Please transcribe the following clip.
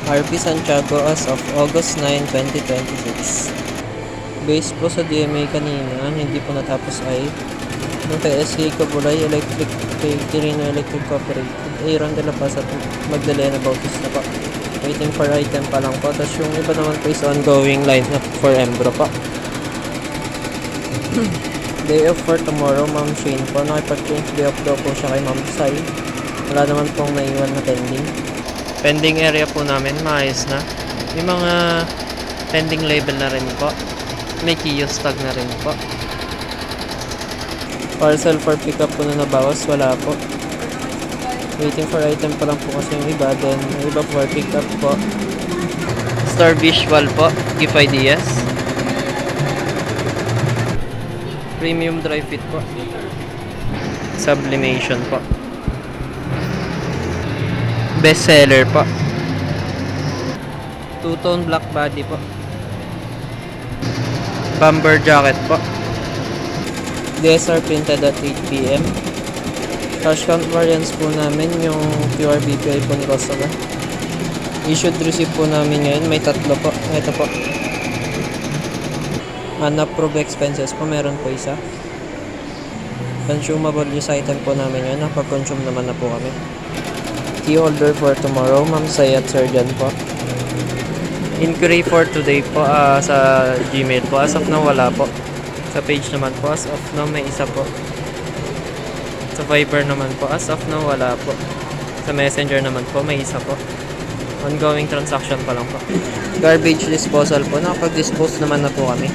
RP Santiago as of August 9, 2026. Based po sa DMA kanina, hindi po natapos ay yung kay SK Kabulay Electric, kay Quirino Electric Cooperative, Aaron de la Paz at Magdalena Bautista po. Waiting for item pa lang po. Tapos yung iba naman po is ongoing lineup for Embro po. Day off for tomorrow, Ma'am Shane po. Nakipag-change day off daw po siya kay Ma'am Sai. Wala naman pong naiwan na pending. Pending area po namin, maayos na. May mga pending label na rin po. May kiosk tag na rin po. Parcel for pickup po na nabawas, wala po. Waiting for item pa lang po kasi yung iba. Then, yung iba for pickup po. Star Visual po, Gift Ideas. Premium Dry Fit po. Sublimation po. Bestseller po. Two-tone black body po. Bomber jacket po. DSR printed at 8 PM. Cash count variants po namin yung QR BPI po ni customer. Issued receipt po namin ngayon, may tatlo po. Ito po. Unapproved expenses po, meron po isa. Consumable use item po namin yun. Napag-consume naman na po kami. Key holder for tomorrow, Ma'am Say at Surgeon po. Inquiry for today po sa Gmail po. As of now, wala po. Sa page naman po, as of now, may isa po. Sa Viber naman po, as of now, wala po. Sa Messenger naman po, may isa po. Ongoing transaction pa lang po. Garbage disposal po, nakapag-dispose naman na po kami.